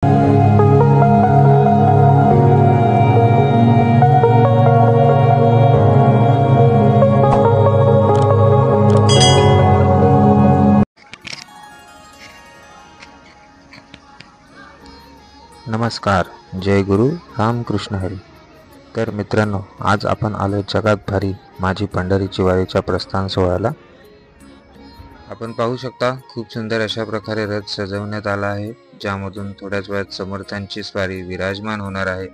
नमस्कार, जय गुरु रामकृष्ण हरी. तर मित्रांनो, आज आपण आलो जगात भारी माझी पंढरीची वारीच्या प्रस्थान सोहळ्याला. आपण पाहू शकता खूप सुंदर अशा प्रकारे रथ सजवण्यात आला आहे, ज्यामधून थोड्याच वेळात समर्थांची स्वारी विराजमान होणार आहे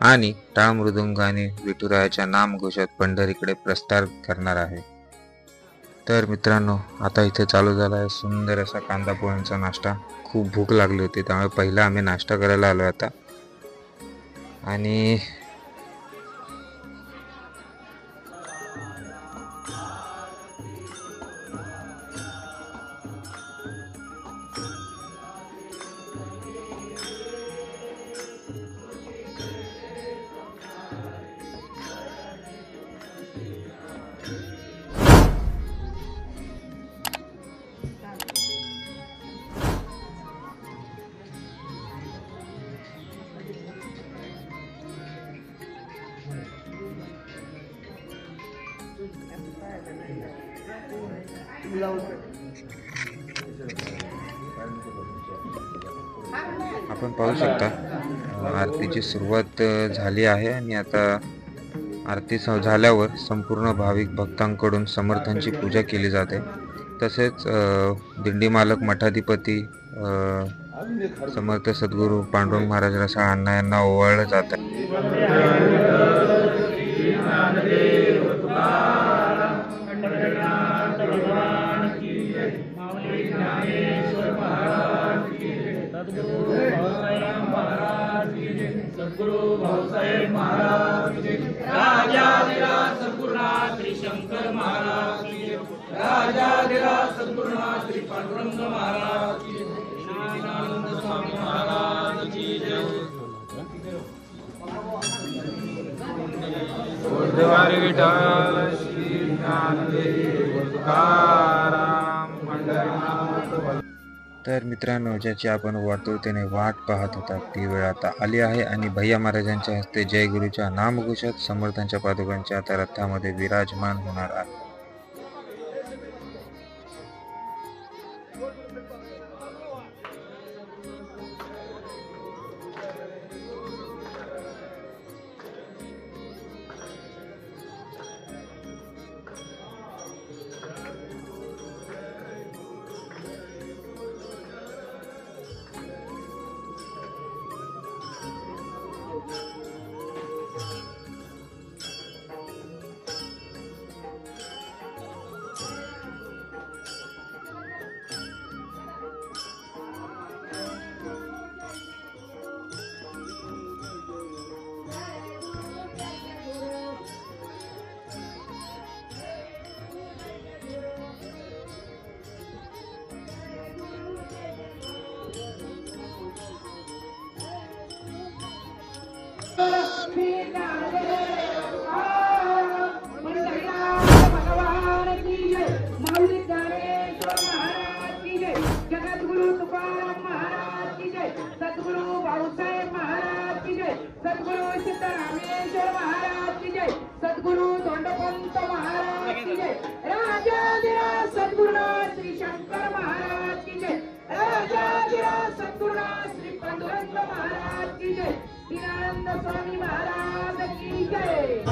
आणि टाळ मृदुंगाने विठुरायाच्या नामघोषात पंढरीकडे प्रस्थान करणार आहे. तर मित्रांनो, आता इथे चालू झाला आहे सुंदर असा कांदा पोह्यांचा नाश्ता. खूप भूक लागली होती, त्यामुळे पहिला आम्ही नाश्ता करायला आलो आता. आणि आपण पाहू शकता आरतीची सुरुवात झाली आहे आणि आता आरती झाल्यावर संपूर्ण भाविक भक्तांकडून समर्थांची पूजा केली जाते. तसेच दिंडी मालक मठाधिपती समर्थ सद्गुरू पांडुरंग महाराज रसाळ अण्णा यांना ओवाळलं जातं. सद्गुरु भाऊसाहेब महाराज की राजाधिराज सद्गुरुनाथ श्री शंकर महाराज की राजाधिराज सद्गुरुनाथ श्री पांडुरंग महाराज की ज्ञानानंद स्वामी महाराज की जय. देवारी विठ्ठल श्री ज्ञानदेव तुकाराम पंढरीनाथ. तर मित्रांनो, ज्याची आपण वाटोतेने वाट पाहत होता ती वेळ आता आली आहे आणि भैया महाराजांच्या हस्ते जय गुरुच्या नामघोषात समर्थांच्या पादुकांच्या आता रथामध्ये विराजमान होणार आहे. जगद्गुरु तुकाराम महाराज की जय. सद्गुरु भाऊसाहेब महाराज की जय. सद्गुरु सिद्धरामेश्वर महाराज की जय. सद्गुरु धोंडपंत महाराज की जय. राजाधिराज सद्गुरुनाथ श्री शंकर महाराज की जय. राजाधिराज सद्गुरुनाथ श्री पांडुरंग महाराज की जय. ज्ञानानंद स्वामी महाराज की जय.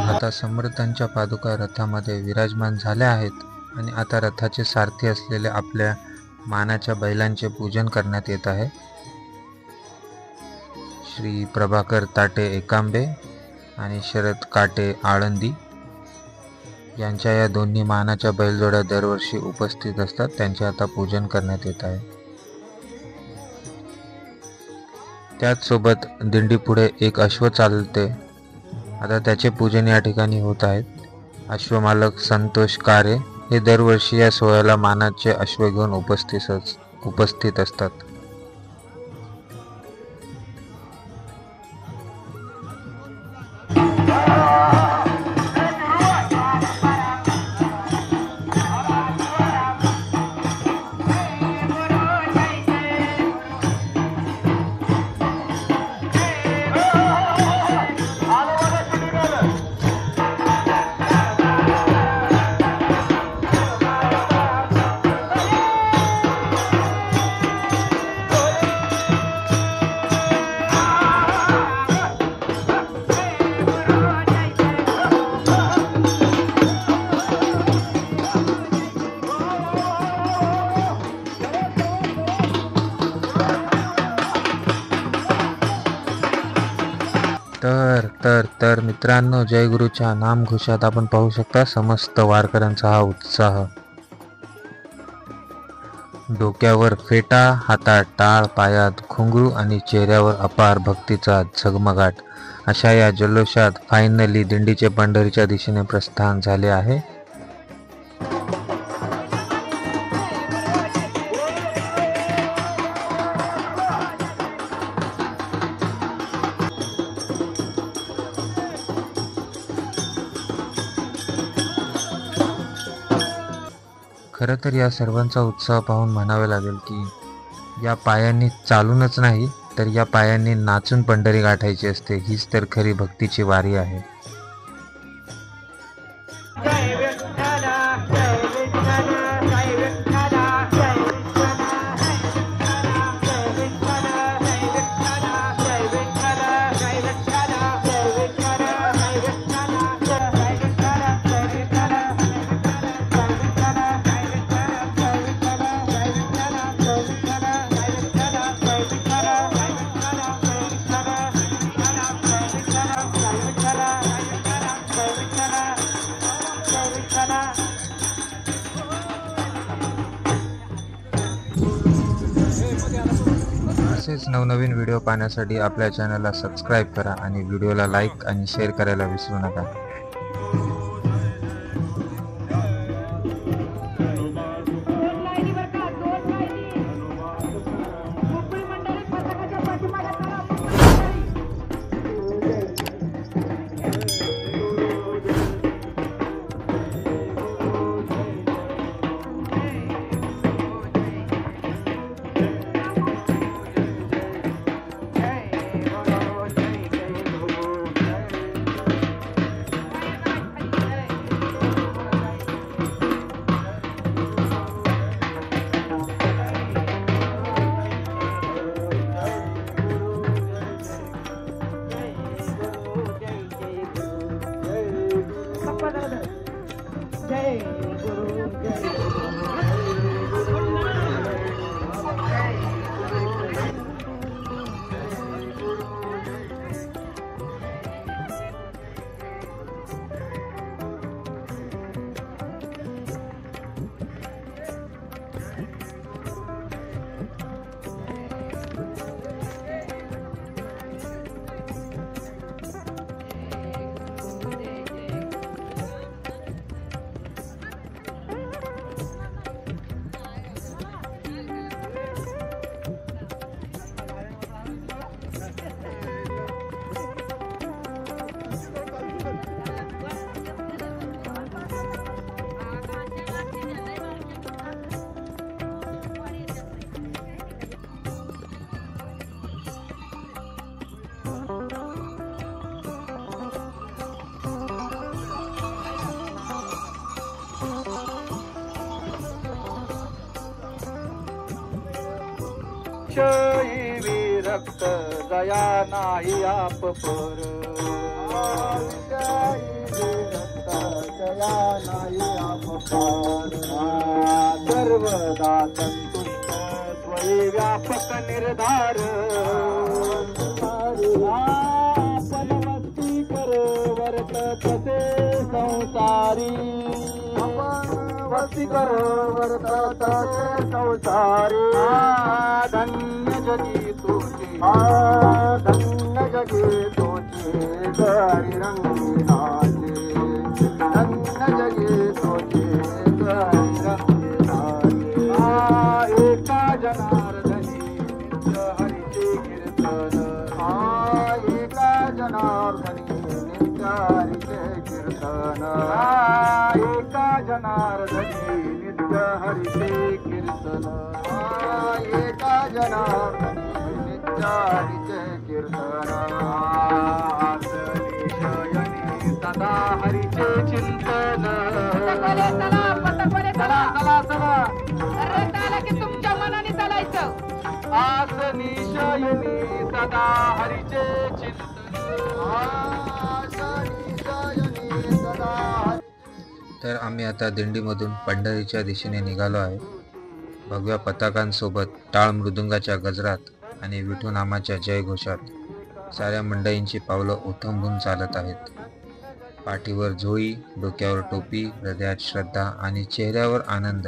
आता समर्थांच्या पादुका रथामध्ये विराजमान झाल्या आहेत आणि आता रथाचे सारथी असलेले आपल्या मानाच्या बैलांचे पूजन करण्यात येत आहे. श्री प्रभाकर ताटे एकांबे आणि शरद काटे आळंदी यांच्या या दोन्ही मानाच्या बैलजोड्या दरवर्षी उपस्थित असतात. त्यांचे आता पूजन करण्यात येत आहे. त्याचसोबत दिंडी पुढे एक अश्व चालते आता त्याचे पूजन या ठिकाणी होत आहेत. अश्वमालक संतोष कारे हे दरवर्षी या सोहळ्याला मानाचे अश्व घेऊन उपस्थित असतात. तर मित्रांनो, जयगुरूच्या नामघोषात आपण पाहू शकता समस्त वारकऱ्यांचा हा उत्साह. डोक्यावर फेटा, हातात टाळ, पायात घुंगरू आणि चेहऱ्यावर अपार भक्तीचा झगमगाट अशा या जल्लोषात फायनली दिंडीचे पंढरीच्या दिशेने प्रस्थान झाले आहे. खरं तर या सर्वांचा उत्साह पाहून म्हणावे लागेल की या पायांनी चालूनच नाही तर या पायांनी नाचून पंढरी गाठायची असते. हीच तर खरी भक्तीची वारी आहे. असेच नवनवीन व्हिडिओ पाहण्यासाठी आपल्या चॅनलला सबस्क्राईब करा आणि व्हिडिओला लाईक आणि शेअर करायला विसरू नका. विरक्त दया नाही आप पर, विरक्त दया नाही आप पर, सर्वदा संतुष्ट स्वयं व्यापक निर्धार, आपण वस्ती कर वर्त तसे संसारी, वस्ती कर वर्त तसे संसारी, धन्य जगी तुझी धन्य जगी तुझी गरी रंगीनाचे धन्य जगी तुझी गरी रंगीनाचे एका जनार्दनी नित्य हरिचे कीर्तन एका जनार्दनी नित्य हरिचे कीर्तन एका जनार्दनी नित्य हरिचे कीर्तन एका जनार्दनी नित्य हरिचे कीर्तन आसनी शयनी सदा हरिचे चिंतन तुमच्या मनाने चालायचं आसनी शयनी सदा हरिचे चिंतन आसनी शयनी सदा तर आम्ही आता दिंडीमधून पंढरीच्या दिशेने निघालो आहे. भगव्या पताकांसोबत टाळ मृदुंगाच्या गजरात आणि विठू नामाच्या जयघोषात साऱ्या मंडळींची पावलं ओथंबून चालत आहेत. पाठीवर झोळी, डोक्यावर टोपी, हृदयात श्रद्धा आणि चेहऱ्यावर आनंद.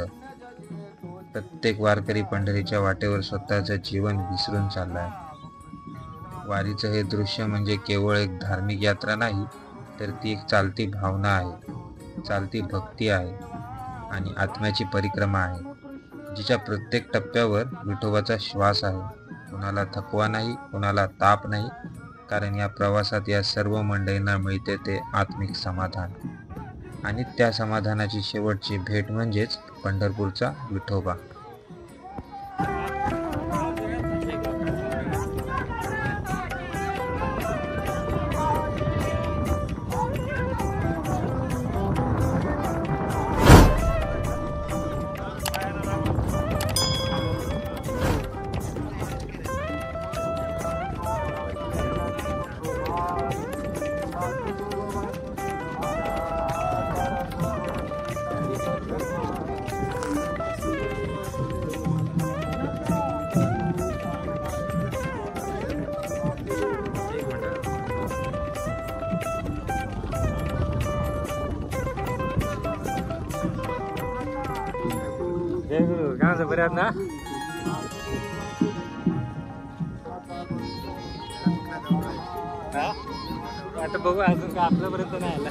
प्रत्येक वारकरी पंढरीच्या वाटेवर स्वतःचं जीवन विसरून चालला आहे. वारीचं हे दृश्य म्हणजे केवळ एक धार्मिक यात्रा नाही, तर ती एक चालती भावना आहे, चालती भक्ती आहे आणि आत्म्याची परिक्रमा आहे, जिच्या प्रत्येक टप्प्यावर विठोबाचा श्वास आहे. कोणाला थकवा नाही, कोणाला ताप नाही, कारण या प्रवासात या सर्व मंडळींना मिळते ते आत्मिक समाधान. आणि त्या समाधानाची शेवटची भेट म्हणजेच पंढरपूरचा विठोबा. जय गुरु काय बऱ्यात ना आता बघू अजून का आपल्यापर्यंत नाही आला.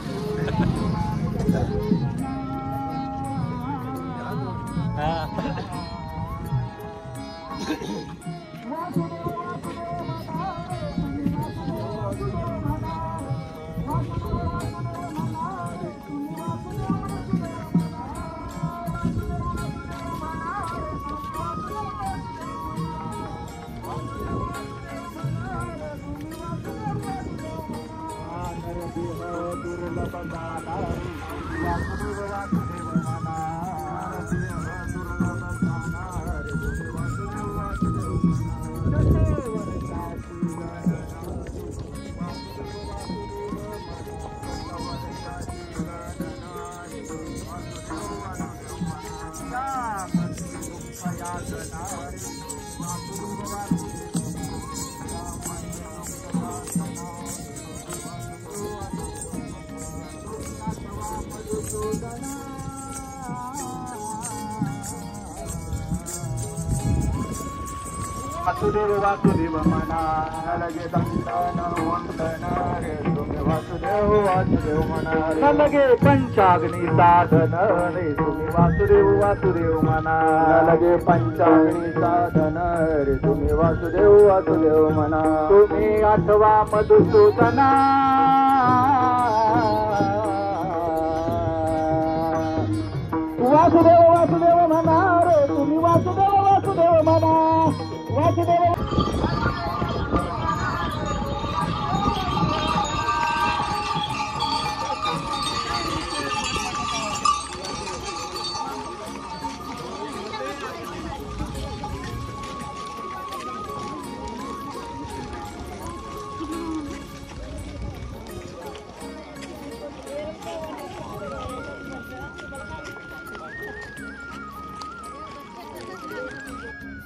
वासुदेव वासुदेव मना लगे दंडन वंदन रे तुम्ही वासुदेव वासुदेव मना लगे पंचाग्नी साधन रे तुम्ही वासुदेव वासुदेव मना लगे पंचाग्नी साधन रे तुम्ही वासुदेव वासुदेव मना तुम्ही आठवा मधुसूदना वासुदेव वासुदेव म्हणा रे तुम्ही वासुदेव वासुदेव म्हणा वासुदेव.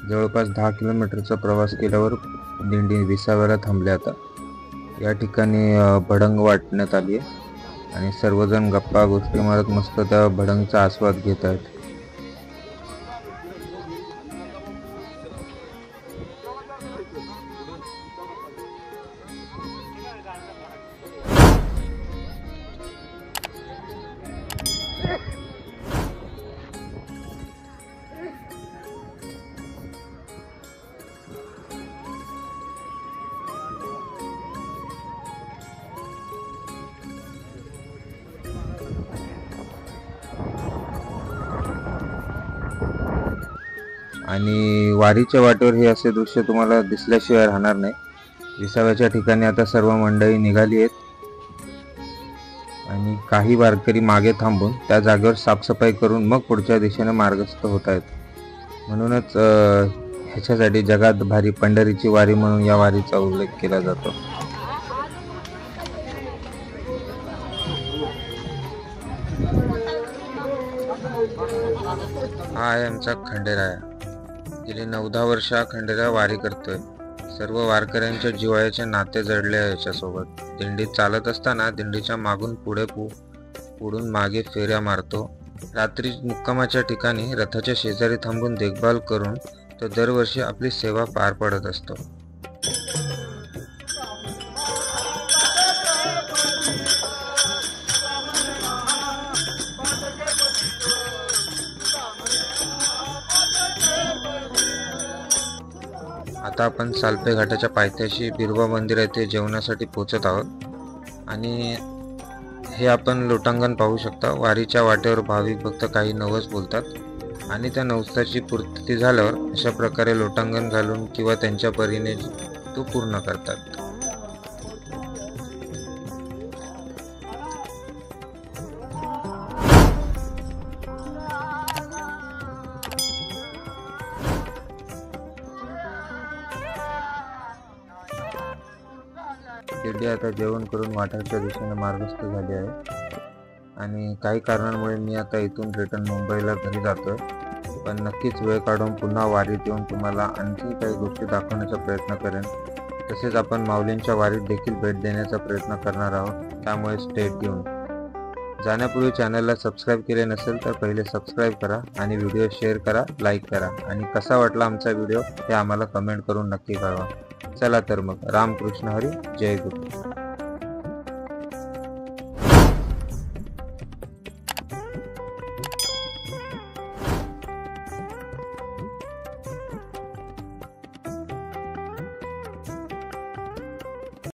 जवळपास 10 किलोमीटरचा प्रवास केल्यावर दिंडी विसाव्याला थांबले. आता या ठिकाणी भडंग वाटण्यात आली आहे आणि सर्वजण गप्पा गोष्टी मारत मस्त त्या भडंगचा आस्वाद घेत आहेत. आणि वारीच्या वाटेवर हे असे दृश्य तुम्हाला दिसल्याशिवाय राहणार नाही. विसाव्याच्या ठिकाणी आता सर्व मंडळी निघाली आहेत आणि काही वारकरी मागे थांबून त्या जागेवर साफसफाई करून मग पुढच्या दिशेने मार्गस्थ होत आहेत. म्हणूनच ह्याच्यासाठी जगात भारी पंढरीची वारी म्हणून या वारीचा उल्लेख केला जातो. हा आहे आमचा खंडेराया. गेली 9-10 वर्ष हा खंडेराया वारी करतोय. सर्व वारकऱ्यांच्या जिव्हाळ्याचे नाते जडले आहे याच्यासोबत. दिंडीत चालत असताना दिंडीच्या मागून पुढून मागे फेऱ्या मारतो. रात्री मुक्कामाच्या ठिकाणी रथाच्या शेजारी थांबून देखभाल करून तो दरवर्षी आपली सेवा पार पडत असतो. आता आपण सालपे घाटाच्या पायथ्याशी बिरोबा मंदिर येथे जेवणासाठी पोहोचत आहोत आणि हे आपण लोटांगण पाहू शकता. वारीच्या वाटेवर भाविक भक्त काही नवस बोलतात आणि त्या नवसाची पूर्ती झाल्यावर अशा प्रकारे लोटांगण घालून किंवा त्यांच्या परीने तो पूर्ण करतात. दिंडी आता जेवण करून वाठारच्या दिशेने मार्गस्थ झाली आहे आणि काही कारणांमुळे मी आता इथून रिटर्न मुंबईला घरी जातोय. पण नक्कीच वेळ काढून पुन्हा वारीत येऊन तुम्हाला आणखी काही गोष्टी दाखवण्याचा प्रयत्न करेन. तसेच आपण माऊलींच्या वारीत देखील भेट देण्याचा प्रयत्न करणार आहोत. त्यामुळे स्टे ट्यून. जाण्यापूर्वी चॅनलला सबस्क्राईब केले नसेल तर पहिले सबस्क्राईब करा आणि व्हिडिओ शेअर करा, लाईक करा आणि कसा वाटला आमचा व्हिडिओ हे आम्हाला कमेंट करून नक्की कळवा. चला तर मग, रामकृष्ण हरी, जय गुरु.